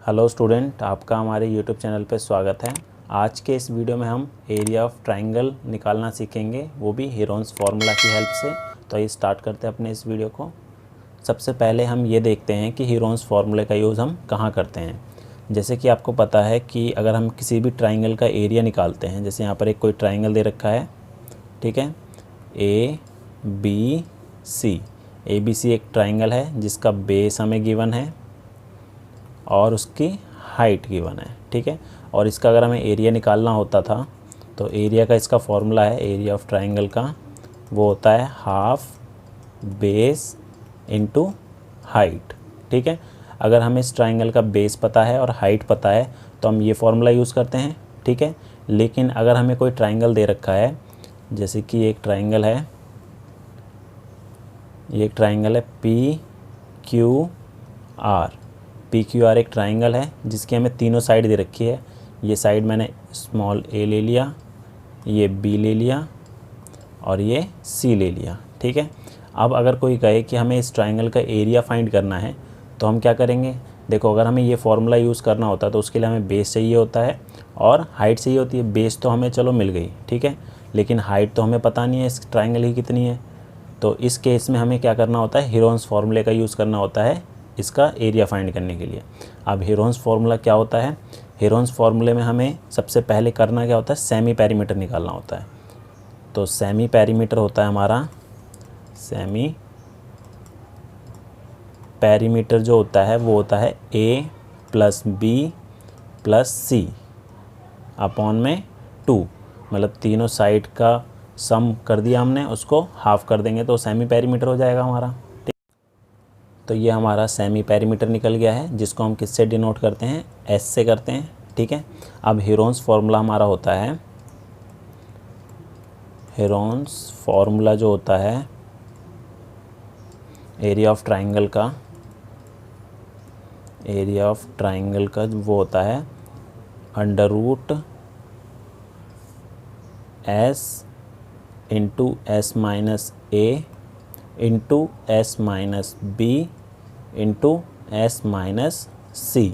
Hello student, आपका हमारे YouTube channel पर स्वागत है। आज के इस वीडियो में हम एरिया ऑफ ट्रायंगल निकालना सीखेंगे, वो भी हीरोन्स फार्मूला की हेल्प से। तो ये स्टार्ट करते हैं अपने इस वीडियो को। सबसे पहले हम ये देखते हैं कि हीरोन्स फार्मूले का यूज़ हम कहाँ करते हैं। जैसे कि आपको पता है कि अगर हम किसी भी ट्राइंगल का एरिया निकालते हैं, जैसे यहाँ पर एक कोई ट्राइंगल दे रखा है, ठीक है, ABC एक ट्राइंगल है जिसका बेस हमें गिवन है और उसकी हाइट गिवन है, ठीक है। और इसका अगर हमें एरिया निकालना होता था तो एरिया का इसका फॉर्मूला है, एरिया ऑफ ट्राइंगल का वो होता है हाफ बेस इनटू हाइट, ठीक है। अगर हमें इस ट्राइंगल का बेस पता है और हाइट पता है तो हम ये फॉर्मूला यूज़ करते हैं, ठीक है। लेकिन अगर हमें कोई ट्राइंगल दे रखा है, जैसे कि एक ट्राइंगल है, ये एक ट्राइंगल है PQR एक ट्राइंगल है जिसकी हमें तीनों साइड दे रखी है। ये साइड मैंने स्मॉल a ले लिया, ये B ले लिया और ये C ले लिया, ठीक है। अब अगर कोई कहे कि हमें इस ट्राइंगल का एरिया फाइंड करना है तो हम क्या करेंगे। देखो, अगर हमें ये फार्मूला यूज़ करना होता है तो उसके लिए हमें बेस चाहिए होता है और हाइट चाहिए होती है। बेस तो हमें चलो मिल गई, ठीक है, लेकिन हाइट तो हमें पता नहीं है इस ट्राइंगल की कितनी है। तो इस केस में हमें क्या करना होता है, हीरोन्स फार्मूले का यूज़ करना होता है इसका एरिया फाइंड करने के लिए। अब हीरोन्स फार्मूला क्या होता है, हीरोन्स फार्मूले में हमें सबसे पहले करना क्या होता है, सेमी पेरीमीटर निकालना होता है। तो सेमी पेरीमीटर होता है हमारा, सेमी पेरीमीटर जो होता है वो होता है A + B + C अपॉन में 2, मतलब तीनों साइड का सम कर दिया हमने, उसको हाफ कर देंगे तो सेमी पेरीमीटर हो जाएगा हमारा। तो ये हमारा सेमी पेरीमीटर निकल गया है, जिसको हम किससे डिनोट करते हैं, S से करते हैं, ठीक है। अब हीरोन्स फार्मूला हमारा होता है, हीरोन्स फार्मूला जो होता है एरिया ऑफ ट्राइंगल का, एरिया ऑफ ट्राइंगल का वो होता है √S into S - A into S - B into S - C।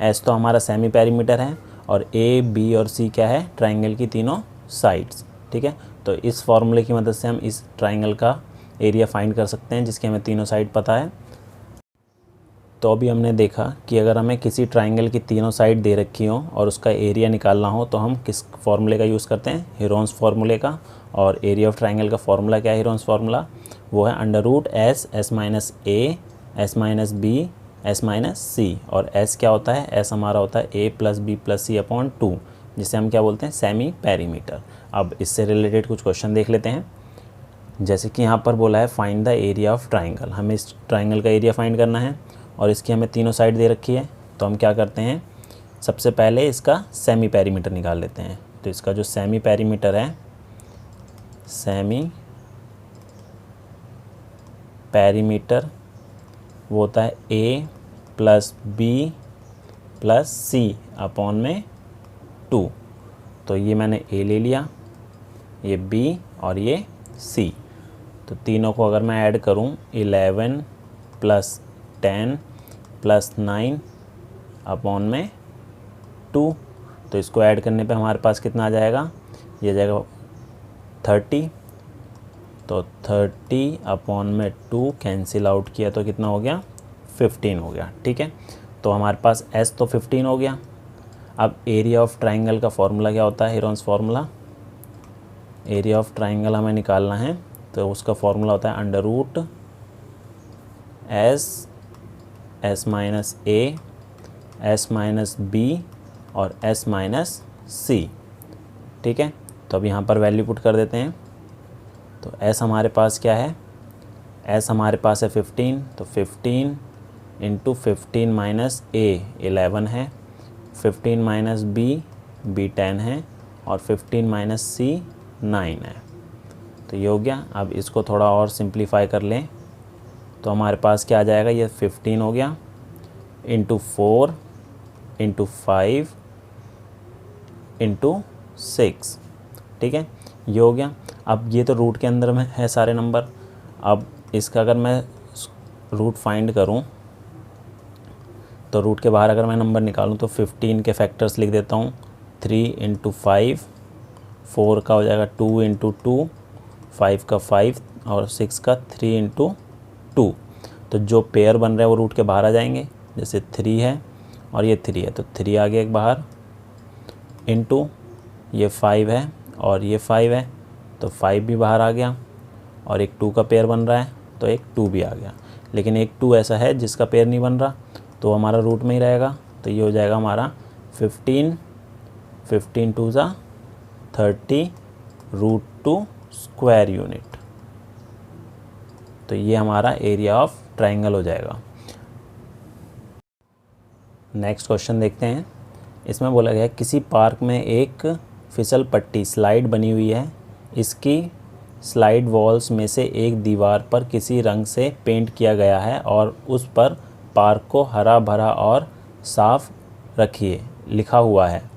S तो हमारा सेमी पेरीमीटर है और A, B और C क्या है, ट्राइंगल की तीनों साइड्स, ठीक है। तो इस फॉर्मूले की मदद से हम इस ट्राइंगल का एरिया फाइंड कर सकते हैं जिसके हमें तीनों साइड पता है। तो अभी हमने देखा कि अगर हमें किसी ट्राइंगल की तीनों साइड दे रखी हो और उसका एरिया निकालना हो तो हम किस फॉर्मूले का यूज़ करते हैं, हीरोन्स फार्मूले का। और एरिया ऑफ ट्राइंगल का फॉर्मूला क्या है हीरोन्स फार्मूला, वो है √S S - A S - B S - C। और S क्या होता है, S हमारा होता है A + B + C अपॉन 2, जिसे हम क्या बोलते हैं, सेमी पेरीमीटर। अब इससे रिलेटेड कुछ क्वेश्चन देख लेते हैं। जैसे कि यहाँ पर बोला है find the area of triangle, हमें इस ट्राइंगल का एरिया फाइंड करना है और इसकी हमें तीनों साइड दे रखी है। तो हम क्या करते हैं, सबसे पहले इसका सेमी पेरीमीटर निकाल लेते हैं। तो इसका जो सेमी पेरीमीटर है, सेमी पेरीमीटर वो होता है A + B + C अपॉन में 2। तो ये मैंने A ले लिया, ये B और ये C। तो तीनों को अगर मैं ऐड करूं, 11 + 10 + 9 अपॉन में 2, तो इसको ऐड करने पे हमारे पास कितना आ जाएगा, ये जाएगा 30। तो 30 अपॉन में 2 कैंसिल आउट किया तो कितना हो गया, 15 हो गया, ठीक है। तो हमारे पास S तो 15 हो गया। अब एरिया ऑफ ट्राइंगल का फॉर्मूला क्या होता है, Heron's formula, area of triangle हमें निकालना है तो उसका फॉर्मूला होता है √S S - A S - B और S - C, ठीक है। तो अब यहाँ पर वैल्यू पुट कर देते हैं। तो S हमारे पास क्या है, S हमारे पास है 15, तो 15 इंटू 15 - A 11 है, 15 - B 10 है और 15 - C 9 है। तो ये हो गया। अब इसको थोड़ा और सिंप्लीफाई कर लें तो हमारे पास क्या आ जाएगा, ये 15 हो गया इंटू 4 इंटू 5 इंटू 6, ठीक है, ये हो गया। अब ये तो रूट के अंदर में है सारे नंबर। अब इसका अगर मैं रूट फाइंड करूं तो रूट के बाहर अगर मैं नंबर निकालूं तो 15 के फैक्टर्स लिख देता हूँ। 3 इंटू 5, 4 का हो जाएगा 2 इंटू 2, 5 का 5 और 6 का 3 इंटू 2। तो जो पेयर बन रहा है वो रूट के बाहर आ जाएंगे। जैसे 3 है और ये 3 है तो 3 आ गया एक बाहर, इंटू ये 5 है और ये 5 है तो 5 भी बाहर आ गया, और एक 2 का पेयर बन रहा है तो एक 2 भी आ गया। लेकिन एक 2 ऐसा है जिसका पेयर नहीं बन रहा तो हमारा रूट में ही रहेगा। तो ये हो जाएगा हमारा 15, 15 टू ज़ा 30 √2 स्क्वायर यूनिट। तो ये हमारा एरिया ऑफ ट्राइंगल हो जाएगा। नेक्स्ट क्वेश्चन देखते हैं। इसमें बोला गया है किसी पार्क में एक फिसल पट्टी स्लाइड बनी हुई है। इसकी स्लाइड वॉल्स में से एक दीवार पर किसी रंग से पेंट किया गया है और उस पर पार्क को हरा भरा और साफ रखिए लिखा हुआ है।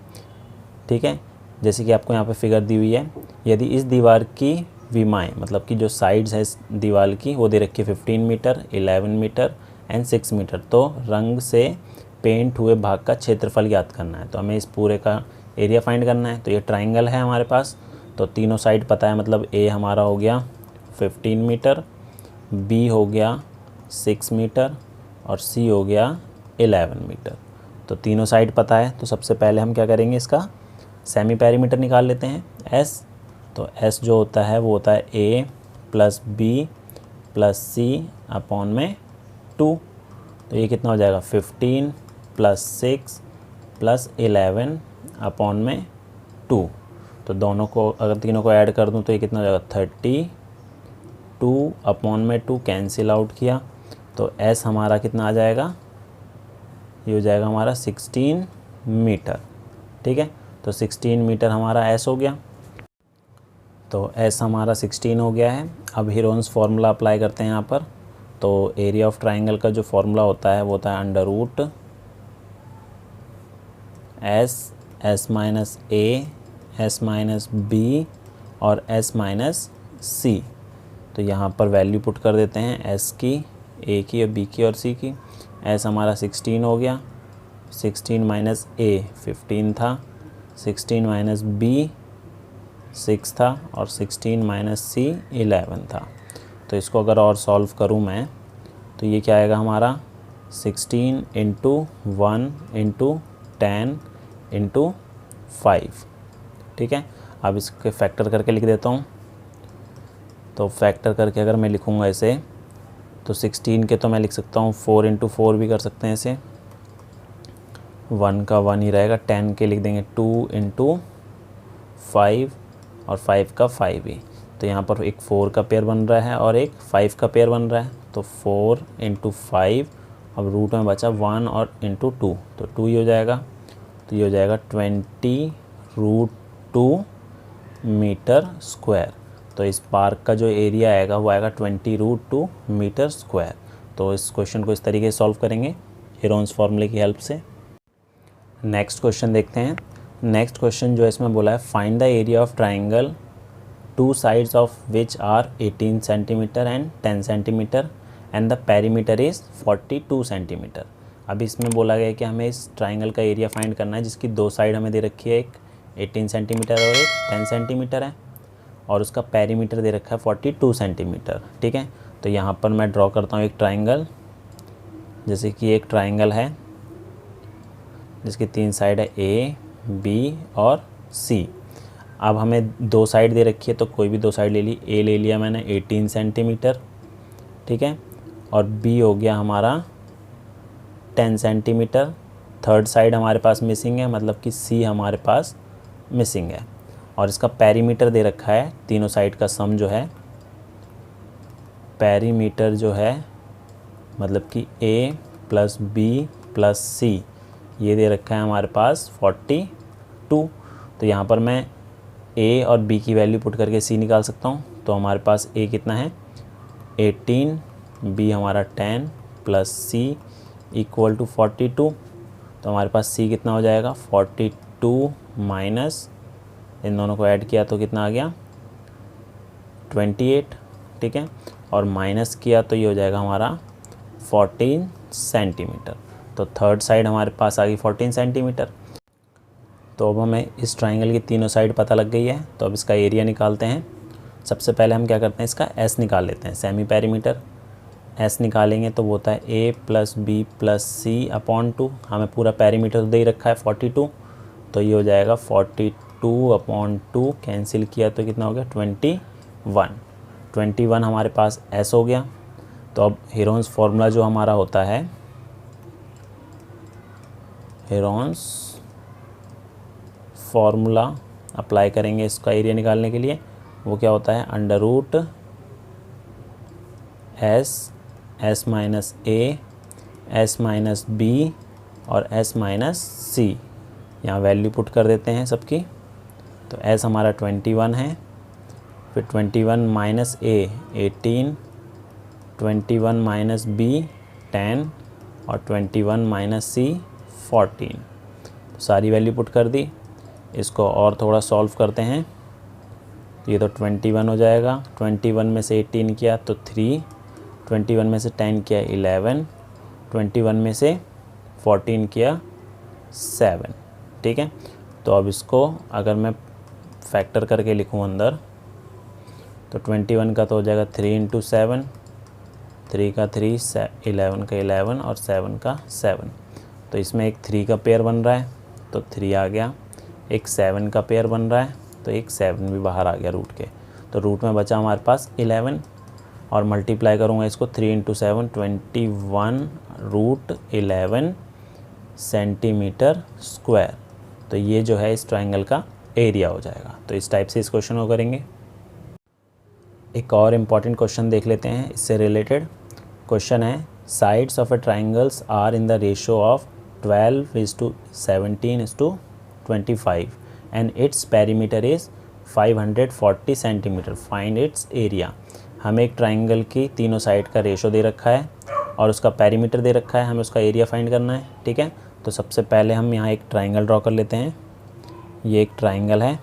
ठीक है, जैसे कि आपको यहाँ पे फिगर दी हुई है। यदि इस दीवार की विमाएँ मतलब कि जो साइड्स है इस दीवार की वो दे रखी है 15 मीटर, 11 मीटर एंड 6 मीटर, तो रंग से पेंट हुए भाग का क्षेत्रफल ज्ञात करना है। तो हमें इस पूरे का एरिया फाइंड करना है। तो ये ट्राइंगल है हमारे पास, तो तीनों साइड पता है, मतलब ए हमारा हो गया 15 मीटर, बी हो गया 6 मीटर और सी हो गया 11 मीटर। तो तीनों साइड पता है। तो सबसे पहले हम क्या करेंगे, इसका सेमी पेरीमीटर निकाल लेते हैं एस। तो एस जो होता है वो होता है ए plus B plus C upon में 2। तो ये कितना हो जाएगा 15 प्लस 6 प्लस 11 अपॉन में 2। तो दोनों को अगर तीनों को ऐड कर दूं तो ये कितना हो जाएगा 32 अपॉन में 2 कैंसिल आउट किया। तो एस हमारा कितना आ जाएगा, ये हो जाएगा हमारा 16 मीटर। ठीक है, तो 16 मीटर हमारा एस हो गया। तो एस हमारा 16 हो गया है। अब हीरोन्स फार्मूला अप्लाई करते हैं यहाँ पर। तो एरिया ऑफ ट्राइंगल का जो फार्मूला होता है वो होता है अंडर रूट एस माइनस ए, एस माइनस बी और एस माइनस सी। तो यहाँ पर वैल्यू पुट कर देते हैं एस की, ए की और बी की और सी की। एस हमारा 16 हो गया, 16 माइनस ए 15 था, 16 माइनस बी 6 था और 16 माइनस सी 11 था। तो इसको अगर और सॉल्व करूँ मैं तो ये क्या आएगा हमारा 16 इंटू 1 इंटू 10 इंटू 5। ठीक है, अब इसके फैक्टर करके लिख देता हूँ। तो फैक्टर करके अगर मैं लिखूँगा ऐसे तो 16 के तो मैं लिख सकता हूँ 4 इंटू 4 भी कर सकते हैं ऐसे, 1 का 1 ही रहेगा। 10 के लिख देंगे 2 इंटू 5 और 5 का 5 ही। तो यहाँ पर एक 4 का पेयर बन रहा है और एक 5 का पेयर बन रहा है। तो 4 इंटू 5, अब रूट में बचा 1 और इंटू 2 तो 2 ही हो जाएगा। तो ये हो जाएगा 20√2 मीटर स्क्वायर। तो इस पार्क का जो एरिया आएगा वो आएगा 20√2 मीटर स्क्वायर। तो इस क्वेश्चन को इस तरीके से सॉल्व करेंगे हीरोन्स फार्मूले की हेल्प से। नेक्स्ट क्वेश्चन देखते हैं। नेक्स्ट क्वेश्चन जो इसमें बोला है find the area of triangle 2 sides of which are 18 centimetre and 10 centimetre and the perimeter is 42 centimetre. अब इसमें बोला गया है कि हमें इस ट्राइंगल का एरिया फाइंड करना है जिसकी 2 साइड हमें दे रखी है, एक 18 सेंटीमीटर और एक 10 सेंटीमीटर है, और उसका पेरीमीटर दे रखा है 42 सेंटीमीटर। ठीक है, तो यहाँ पर मैं ड्रॉ करता हूँ एक ट्राइंगल। जैसे कि एक ट्राइंगल है जिसकी 3 साइड है ए, बी और सी। अब हमें 2 साइड दे रखी है तो कोई भी 2 साइड ले ली। ए ले लिया मैंने 18 सेंटीमीटर, ठीक है, और बी हो गया हमारा 10 सेंटीमीटर। थर्ड साइड हमारे पास मिसिंग है, मतलब कि सी हमारे पास मिसिंग है। और इसका पेरीमीटर दे रखा है, तीनों साइड का सम जो है, पेरीमीटर जो है मतलब कि ए प्लस बी प्लस सी ये दे रखा है हमारे पास 42। तो यहाँ पर मैं ए और बी की वैल्यू पुट करके सी निकाल सकता हूँ। तो हमारे पास ए कितना है 18, बी हमारा 10 प्लस सी इक्वल टू 42। तो हमारे पास सी कितना हो जाएगा 42 माइनस, इन दोनों को ऐड किया तो कितना आ गया 28। ठीक है, और माइनस किया तो ये हो जाएगा हमारा 14 सेंटीमीटर। तो थर्ड साइड हमारे पास आ गई 14 सेंटीमीटर। तो अब हमें इस ट्राइंगल की तीनों साइड पता लग गई है, तो अब इसका एरिया निकालते हैं। सबसे पहले हम क्या करते हैं, इसका एस निकाल लेते हैं, सेमी पेरीमीटर। एस निकालेंगे तो वो होता है ए plus B plus C upon 2। हमें पूरा पेरीमीटर दे ही रखा है 42, तो ये हो जाएगा 42 अपॉन 2, कैंसिल किया तो कितना हो गया 21 हमारे पास एस हो गया। तो अब हेरोन्स फार्मूला जो हमारा होता है, हेरोन्स फार्मूला अप्लाई करेंगे इसका एरिया निकालने के लिए। वो क्या होता है, अंडर रूट एस माइनस ए, एस माइनस बी और एस माइनस सी। यहाँ वैल्यू पुट कर देते हैं सबकी। तो एस हमारा 21 है, फिर 21 माइनस ए 18, 21 माइनस बी 10 और 21 माइनस सी 14। तो सारी वैल्यू पुट कर दी। इसको और थोड़ा सॉल्व करते हैं। तो ये तो 21 हो जाएगा, 21 में से 18 किया तो 3, 21 में से 10 किया 11, 21 में से 14 किया 7। ठीक है, तो अब इसको अगर मैं फैक्टर करके लिखूँ अंदर, तो 21 का तो हो जाएगा 3 इंटू 7, 3 का 3, 11 का 11 और 7 का 7। तो इसमें एक 3 का पेयर बन रहा है तो 3 आ गया, एक 7 का पेयर बन रहा है तो एक 7 भी बाहर आ गया रूट के। तो रूट में बचा हमारे पास 11 और मल्टीप्लाई करूँगा इसको 3 इंटू 7, 21 रूट 11 सेंटीमीटर स्क्वायर। तो ये जो है इस ट्रायंगल का एरिया हो जाएगा। तो इस टाइप से इस क्वेश्चन को करेंगे। एक और इम्पॉर्टेंट क्वेश्चन देख लेते हैं इससे रिलेटेड। क्वेश्चन है, sides of a triangles are in the ratio of 12:17:25 and its perimeter is 540 centimetre, find its area. हमें एक ट्राइंगल की तीनों साइड का रेशो दे रखा है और उसका पेरीमीटर दे रखा है, हमें उसका एरिया फाइंड करना है। ठीक है, तो सबसे पहले हम यहाँ एक ट्राइंगल ड्रॉ कर लेते हैं। ये एक ट्राइंगल है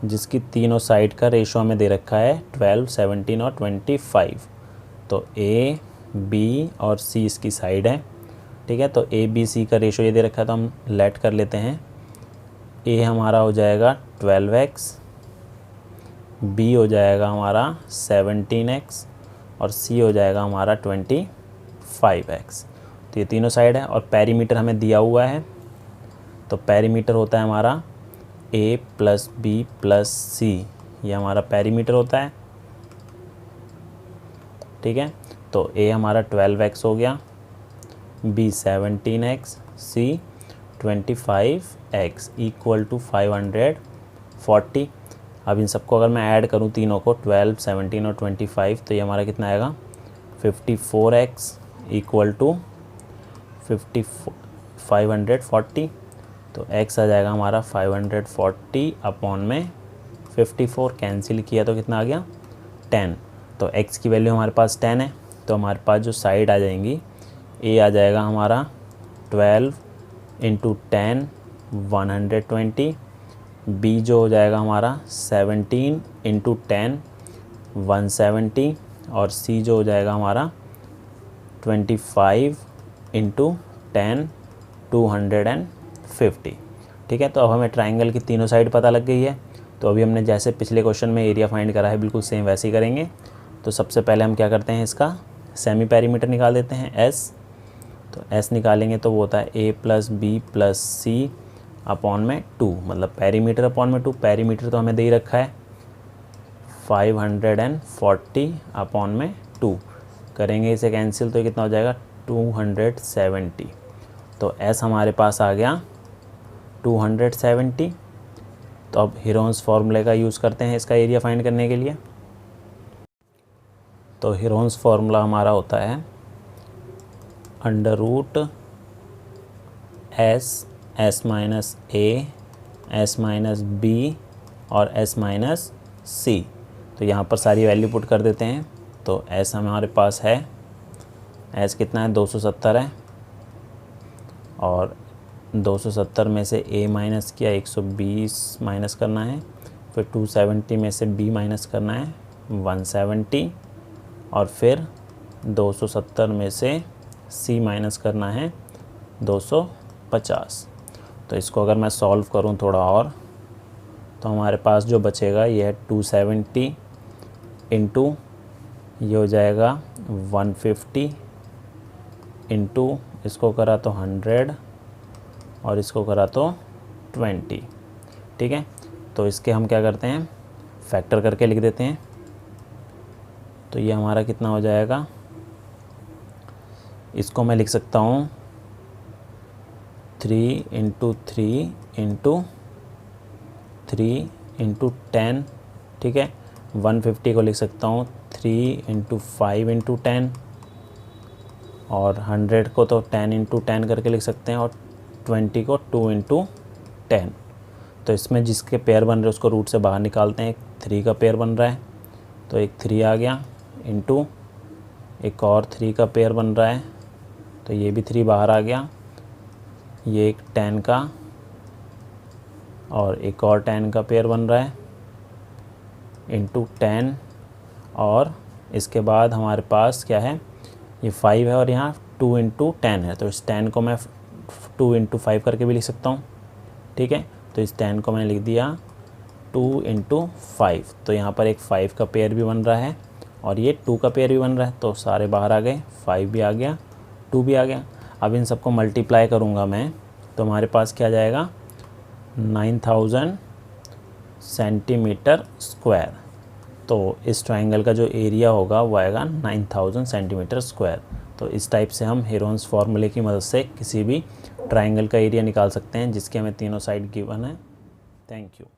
जिसकी तीनों साइड का रेशो हमें दे रखा है 12, 17 और 25। तो ए बी और सी इसकी साइड है। ठीक है, तो ए बी सी का रेशो ये दे रखा है, तो हम लेट कर लेते हैं। ए हमारा हो जाएगा 12x, बी हो जाएगा हमारा 17x और सी हो जाएगा हमारा 25x। तो ये तीनों साइड है और पेरीमीटर हमें दिया हुआ है। तो पेरीमीटर होता है हमारा a प्लस बी प्लस सी, ये हमारा पेरीमीटर होता है। ठीक है, तो a हमारा 12x हो गया, b 17x, c 25x equal to 540। अब इन सबको अगर मैं ऐड करूँ तीनों को, 12, 17 और 25, तो ये हमारा कितना आएगा 54x इक्वल टू 540। तो x आ जाएगा हमारा 540 अपॉन में 54, कैंसिल किया तो कितना आ गया 10। तो x की वैल्यू हमारे पास 10 है। तो हमारे पास जो साइड आ जाएंगी, a आ जाएगा हमारा 12 इंटू 10 120, b जो हो जाएगा हमारा 17 इंटू 10 170 और c जो हो जाएगा हमारा 25 इंटू 10 250। ठीक है, तो अब हमें ट्राइंगल की तीनों साइड पता लग गई है। तो अभी हमने जैसे पिछले क्वेश्चन में एरिया फाइंड करा है, बिल्कुल सेम वैसे ही करेंगे। तो सबसे पहले हम क्या करते हैं, इसका सेमी पेरीमीटर निकाल देते हैं s। तो s निकालेंगे तो वो होता है a plus B plus C upon में 2, मतलब पेरीमीटर अपॉन में 2। पेरीमीटर तो हमें दे ही रखा है 540 अपॉन में 2, करेंगे इसे कैंसिल तो कितना हो जाएगा 270। तो s हमारे पास आ गया 270। तो अब हेरोन्स फार्मूले का यूज़ करते हैं इसका एरिया फाइंड करने के लिए। तो हेरोन्स फार्मूला हमारा होता है अंडर रूट एस माइनस ए, एस माइनस बी और एस माइनस सी। तो यहाँ पर सारी वैल्यू पुट कर देते हैं। तो एस हमारे पास है, एस कितना है 270 है, और 270 में से a माइनस किया 120 माइनस करना है, फिर 270 में से b माइनस करना है 170, और फिर 270 में से C माइनस करना है 250। तो इसको अगर मैं सॉल्व करूं थोड़ा और, तो हमारे पास जो बचेगा ये है 270 इंटू ये हो जाएगा 150 इंटू इसको करा तो 100 और इसको करा तो 20। ठीक है, तो इसके हम क्या करते हैं, फैक्टर करके लिख देते हैं। तो ये हमारा कितना हो जाएगा, इसको मैं लिख सकता हूँ 3 इंटू 3 इंटू 3 इंटू 10। ठीक है, 150 को लिख सकता हूँ 3 इंटू 5 इंटू 10 और 100 को तो 10 इंटू 10 करके लिख सकते हैं और 20 को 2 इंटू 10। तो इसमें जिसके पेयर बन रहे हैं उसको रूट से बाहर निकालते हैं। एक 3 का पेयर बन रहा है तो एक 3 आ गया, इंटू एक और 3 का पेयर बन रहा है तो ये भी 3 बाहर आ गया, ये एक 10 का और एक और 10 का पेयर बन रहा है इंटू 10। और इसके बाद हमारे पास क्या है, ये 5 है और यहाँ 2 इंटू 10 है। तो इस 10 को मैं 2 इंटू 5 करके भी लिख सकता हूँ। ठीक है, तो इस 10 को मैंने लिख दिया 2 इंटू 5। तो यहाँ पर एक 5 का पेयर भी बन रहा है और ये 2 का पेयर भी बन रहा है, तो सारे बाहर आ गए, 5 भी आ गया, 2 भी आ गया। अब इन सबको मल्टीप्लाई करूँगा मैं, तो हमारे पास क्या जाएगा 9000 सेंटीमीटर स्क्वायर। तो इस ट्राइंगल का जो एरिया होगा वो आएगा 9000 सेंटीमीटर स्क्वायर। तो इस टाइप से हम हेरोन्स फार्मूले की मदद से किसी भी ट्राइंगल का एरिया निकाल सकते हैं जिसके हमें तीनों साइड गिवन है। Thank you.